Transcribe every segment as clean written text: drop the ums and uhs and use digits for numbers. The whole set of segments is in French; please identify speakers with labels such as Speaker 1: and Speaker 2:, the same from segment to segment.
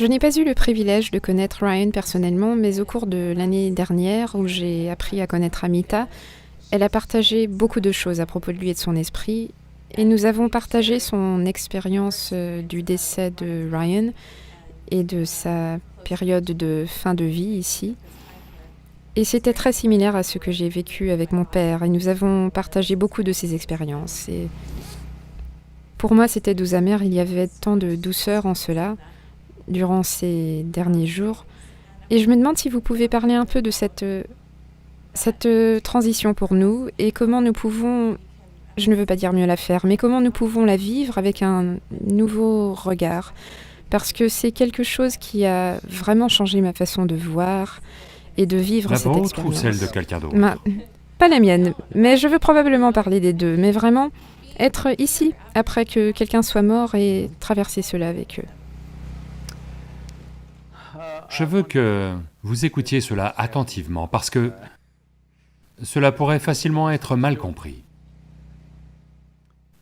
Speaker 1: Je n'ai pas eu le privilège de connaître Ryan personnellement, mais au cours de l'année dernière, où j'ai appris à connaître Amita, elle a partagé beaucoup de choses à propos de lui et de son esprit, et nous avons partagé son expérience du décès de Ryan et de sa période de fin de vie ici. Et c'était très similaire à ce que j'ai vécu avec mon père, et nous avons partagé beaucoup de ces expériences. Et pour moi, c'était doux amer, il y avait tant de douceur en cela, durant ces derniers jours. Et je me demande si vous pouvez parler un peu de cette transition pour nous, et comment nous pouvons, je ne veux pas dire mieux la faire, mais comment nous pouvons la vivre avec un nouveau regard. Parce que c'est quelque chose qui a vraiment changé ma façon de voir et de vivre
Speaker 2: La
Speaker 1: cette
Speaker 2: vôtre ou
Speaker 1: expérience.
Speaker 2: celle de quelqu'un d'autre?
Speaker 1: Pas la mienne, mais je veux probablement parler des deux. Mais vraiment, être ici, après que quelqu'un soit mort, et traverser cela avec eux.
Speaker 2: Je veux que vous écoutiez cela attentivement, parce que cela pourrait facilement être mal compris.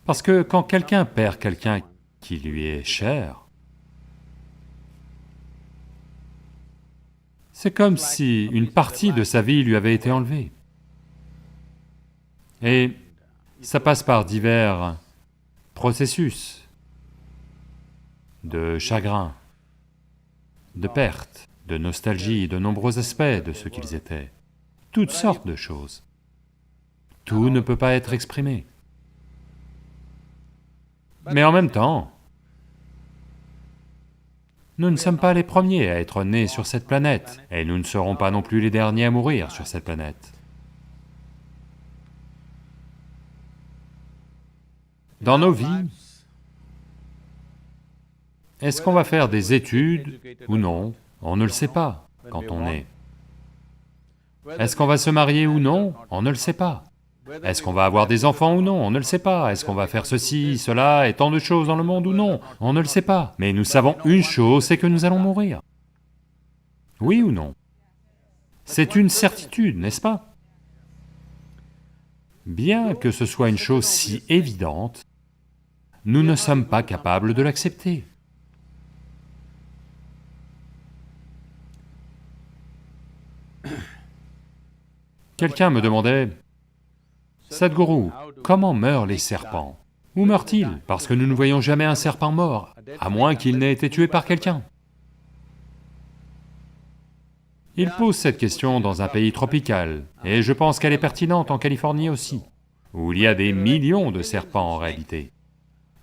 Speaker 2: Parce que quand quelqu'un perd quelqu'un qui lui est cher, c'est comme si une partie de sa vie lui avait été enlevée. Et ça passe par divers processus de chagrin, de perte, de nostalgie, de nombreux aspects de ce qu'ils étaient, toutes sortes de choses. Tout ne peut pas être exprimé. Mais en même temps, nous ne sommes pas les premiers à être nés sur cette planète, et nous ne serons pas non plus les derniers à mourir sur cette planète. Dans nos vies, est-ce qu'on va faire des études ou non? On ne le sait pas quand on est. Est-ce qu'on va se marier ou non? On ne le sait pas. Est-ce qu'on va avoir des enfants ou non? On ne le sait pas. Est-ce qu'on va faire ceci, cela et tant de choses dans le monde ou non? On ne le sait pas. Mais nous savons une chose, c'est que nous allons mourir. Oui ou non? C'est une certitude, n'est-ce pas? Bien que ce soit une chose si évidente, nous ne sommes pas capables de l'accepter. Quelqu'un me demandait, « Sadhguru, comment meurent les serpents? Où meurent-ils? Parce que nous ne voyons jamais un serpent mort, à moins qu'il n'ait été tué par quelqu'un. » Il pose cette question dans un pays tropical, et je pense qu'elle est pertinente en Californie aussi, où il y a des millions de serpents en réalité.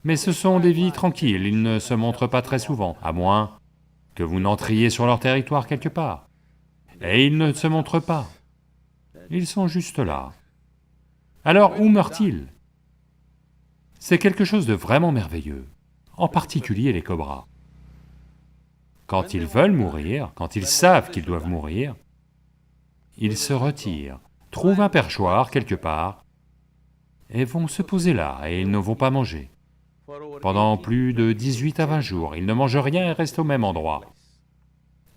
Speaker 2: Mais ce sont des vies tranquilles, ils ne se montrent pas très souvent, à moins que vous n'entriez sur leur territoire quelque part. Et ils ne se montrent pas, ils sont juste là. Alors où meurent-ils? C'est quelque chose de vraiment merveilleux, en particulier les cobras. Quand ils veulent mourir, quand ils savent qu'ils doivent mourir, ils se retirent, trouvent un perchoir quelque part, et vont se poser là, et ils ne vont pas manger. Pendant plus de 18 à 20 jours, ils ne mangent rien et restent au même endroit.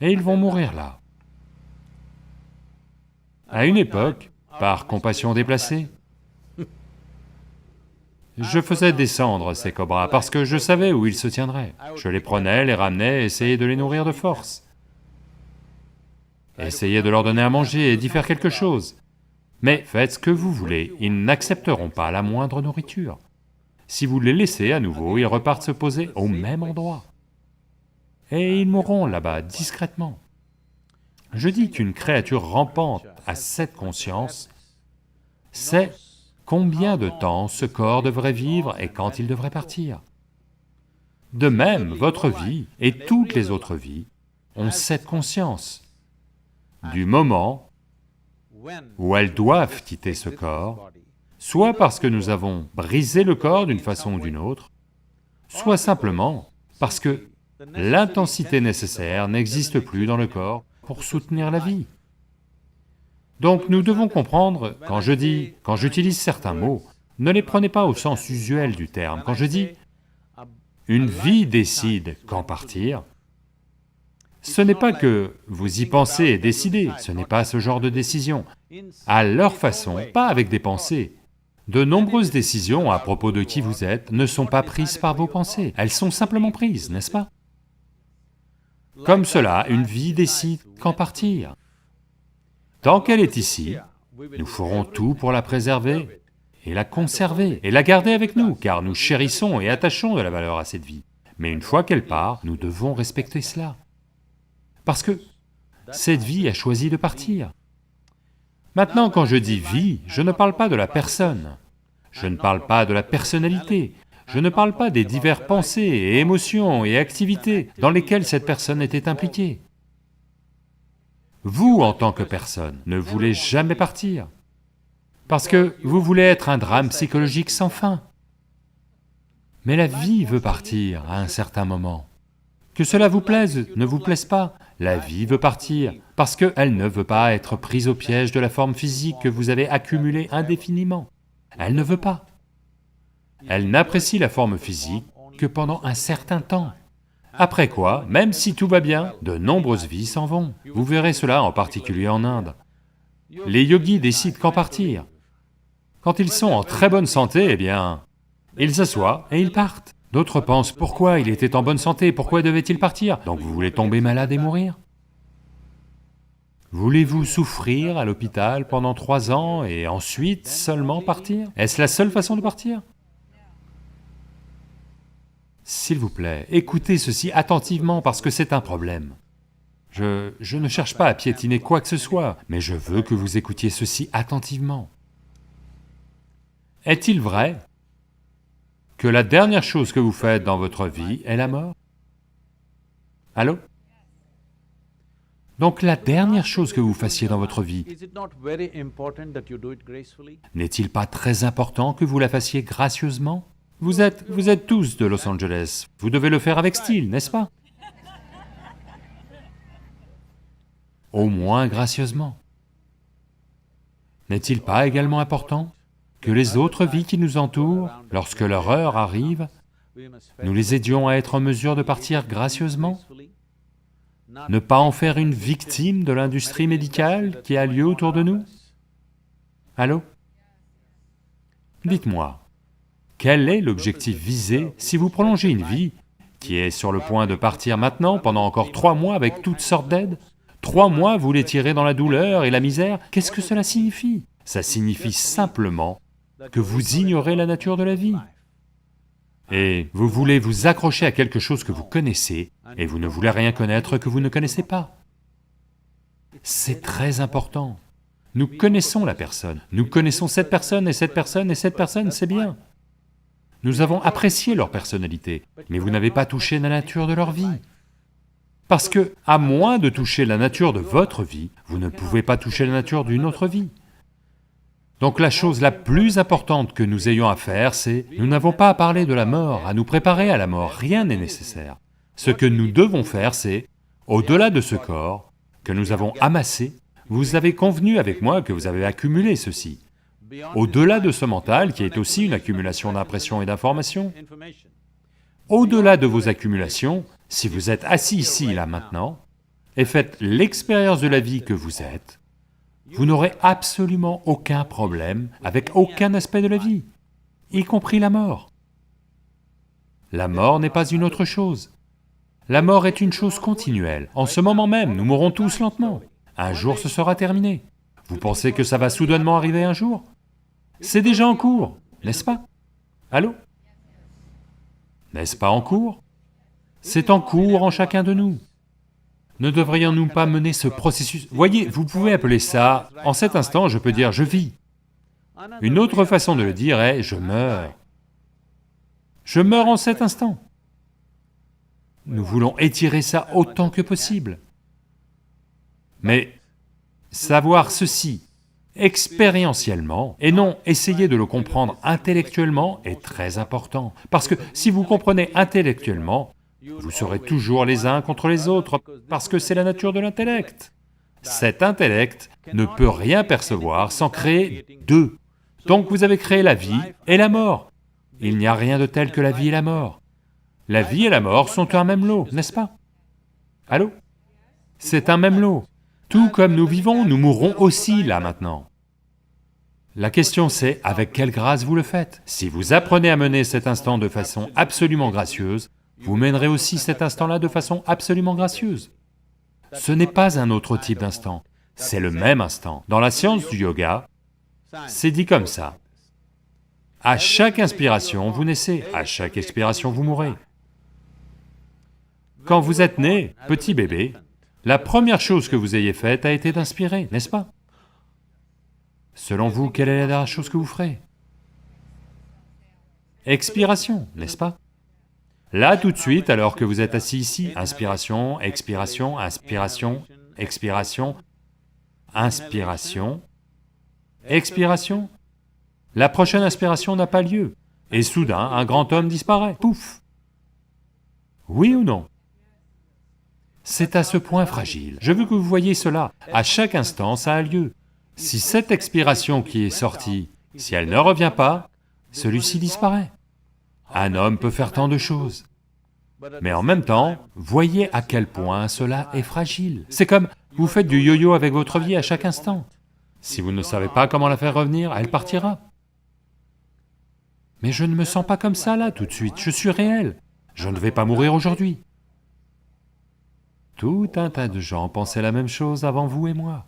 Speaker 2: Et ils vont mourir là. À une époque, par compassion déplacée, je faisais descendre ces cobras parce que je savais où ils se tiendraient. Je les prenais, les ramenais, essayais de les nourrir de force. Essayais de leur donner à manger et d'y faire quelque chose. Mais faites ce que vous voulez, ils n'accepteront pas la moindre nourriture. Si vous les laissez à nouveau, ils repartent se poser au même endroit. Et ils mourront là-bas, discrètement. Je dis qu'une créature rampante à cette conscience sait combien de temps ce corps devrait vivre et quand il devrait partir. De même, votre vie et toutes les autres vies ont cette conscience du moment où elles doivent quitter ce corps, soit parce que nous avons brisé le corps d'une façon ou d'une autre, soit simplement parce que l'intensité nécessaire n'existe plus dans le corps pour soutenir la vie. Donc nous devons comprendre, quand j'utilise certains mots, ne les prenez pas au sens usuel du terme. Quand je dis « une vie décide quand partir », ce n'est pas que vous y pensez et décidez, ce n'est pas ce genre de décision. À leur façon, pas avec des pensées. De nombreuses décisions à propos de qui vous êtes ne sont pas prises par vos pensées, elles sont simplement prises, n'est-ce pas? Comme cela, une vie décide qu'en partir. Tant qu'elle est ici, nous ferons tout pour la préserver, et la conserver, et la garder avec nous, car nous chérissons et attachons de la valeur à cette vie. Mais une fois qu'elle part, nous devons respecter cela. Parce que cette vie a choisi de partir. Maintenant, quand je dis vie, je ne parle pas de la personne, je ne parle pas de la personnalité, je ne parle pas des diverses pensées et émotions et activités dans lesquelles cette personne était impliquée. Vous, en tant que personne, ne voulez jamais partir, parce que vous voulez être un drame psychologique sans fin. Mais la vie veut partir à un certain moment. Que cela vous plaise, ne vous plaise pas, la vie veut partir, parce qu'elle ne veut pas être prise au piège de la forme physique que vous avez accumulée indéfiniment. Elle ne veut pas. Elle n'apprécie la forme physique que pendant un certain temps. Après quoi, même si tout va bien, de nombreuses vies s'en vont. Vous verrez cela en particulier en Inde. Les yogis décident qu'en partir. Quand ils sont en très bonne santé, eh bien, ils s'assoient et ils partent. D'autres pensent, pourquoi il était en bonne santé, pourquoi devait-il partir? Donc vous voulez tomber malade et mourir? Voulez-vous souffrir à l'hôpital pendant 3 ans et ensuite seulement partir? Est-ce la seule façon de partir? S'il vous plaît, écoutez ceci attentivement parce que c'est un problème. Je ne cherche pas à piétiner quoi que ce soit, mais je veux que vous écoutiez ceci attentivement. Est-il vrai que la dernière chose que vous faites dans votre vie est la mort? Allô? Donc la dernière chose que vous fassiez dans votre vie, n'est-il pas très important que vous la fassiez gracieusement? Vous êtes tous de Los Angeles, vous devez le faire avec style, n'est-ce pas? Au moins gracieusement. N'est-il pas également important que les autres vies qui nous entourent, lorsque leur heure arrive, nous les aidions à être en mesure de partir gracieusement? Ne pas en faire une victime de l'industrie médicale qui a lieu autour de nous? Allô? Dites-moi, quel est l'objectif visé si vous prolongez une vie qui est sur le point de partir maintenant pendant encore 3 mois avec toutes sortes d'aides? 3 mois, vous les tirez dans la douleur et la misère, qu'est-ce que cela signifie? Ça signifie simplement que vous ignorez la nature de la vie. Et vous voulez vous accrocher à quelque chose que vous connaissez, et vous ne voulez rien connaître que vous ne connaissez pas. C'est très important. Nous connaissons la personne, nous connaissons cette personne et cette personne et cette personne, c'est bien. Nous avons apprécié leur personnalité, mais vous n'avez pas touché la nature de leur vie. Parce que, à moins de toucher la nature de votre vie, vous ne pouvez pas toucher la nature d'une autre vie. Donc la chose la plus importante que nous ayons à faire, c'est, nous n'avons pas à parler de la mort, à nous préparer à la mort, rien n'est nécessaire. Ce que nous devons faire, c'est, au-delà de ce corps que nous avons amassé, vous avez convenu avec moi que vous avez accumulé ceci. Au-delà de ce mental, qui est aussi une accumulation d'impressions et d'informations, au-delà de vos accumulations, si vous êtes assis ici, là, maintenant, et faites l'expérience de la vie que vous êtes, vous n'aurez absolument aucun problème avec aucun aspect de la vie, y compris la mort. La mort n'est pas une autre chose. La mort est une chose continuelle. En ce moment même, nous mourrons tous lentement. Un jour ce sera terminé. Vous pensez que ça va soudainement arriver un jour? C'est déjà en cours, n'est-ce pas? Allô? N'est-ce pas en cours? C'est en cours en chacun de nous. Ne devrions-nous pas mener ce processus? Voyez, vous pouvez appeler ça, en cet instant je peux dire je vis. Une autre façon de le dire est je meurs. Je meurs en cet instant. Nous voulons étirer ça autant que possible. Mais savoir ceci expérientiellement, et non essayer de le comprendre intellectuellement est très important. Parce que si vous comprenez intellectuellement, vous serez toujours les uns contre les autres, parce que c'est la nature de l'intellect. Cet intellect ne peut rien percevoir sans créer deux. Donc vous avez créé la vie et la mort. Il n'y a rien de tel que la vie et la mort. La vie et la mort sont un même lot, n'est-ce pas? Allô? C'est un même lot. Tout comme nous vivons, nous mourrons aussi là maintenant. La question c'est, avec quelle grâce vous le faites? Si vous apprenez à mener cet instant de façon absolument gracieuse, vous mènerez aussi cet instant-là de façon absolument gracieuse. Ce n'est pas un autre type d'instant, c'est le même instant. Dans la science du yoga, c'est dit comme ça. À chaque inspiration, vous naissez, à chaque expiration, vous mourrez. Quand vous êtes né, petit bébé, la première chose que vous ayez faite a été d'inspirer, n'est-ce pas? Selon vous, quelle est la dernière chose que vous ferez? Expiration, n'est-ce pas? Là, tout de suite, alors que vous êtes assis ici, inspiration, expiration, inspiration, expiration, inspiration, expiration, la prochaine inspiration n'a pas lieu, et soudain, un grand homme disparaît, pouf! Oui ou non? C'est à ce point fragile. Je veux que vous voyiez cela, à chaque instant, ça a lieu. Si cette expiration qui est sortie, si elle ne revient pas, celui-ci disparaît. Un homme peut faire tant de choses. Mais en même temps, voyez à quel point cela est fragile. C'est comme, vous faites du yo-yo avec votre vie à chaque instant. Si vous ne savez pas comment la faire revenir, elle partira. Mais je ne me sens pas comme ça là, tout de suite, je suis réel. Je ne vais pas mourir aujourd'hui. Tout un tas de gens pensaient la même chose avant vous et moi.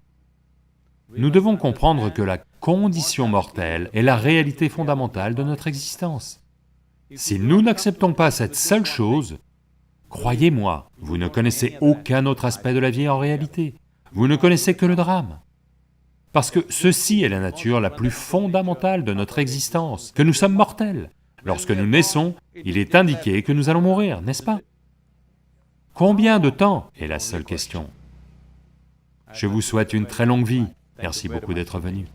Speaker 2: Nous devons comprendre que la condition mortelle est la réalité fondamentale de notre existence. Si nous n'acceptons pas cette seule chose, croyez-moi, vous ne connaissez aucun autre aspect de la vie en réalité. Vous ne connaissez que le drame. Parce que ceci est la nature la plus fondamentale de notre existence, que nous sommes mortels. Lorsque nous naissons, il est indiqué que nous allons mourir, n'est-ce pas? Combien de temps est la seule question. Je vous souhaite une très longue vie. Merci beaucoup d'être venu.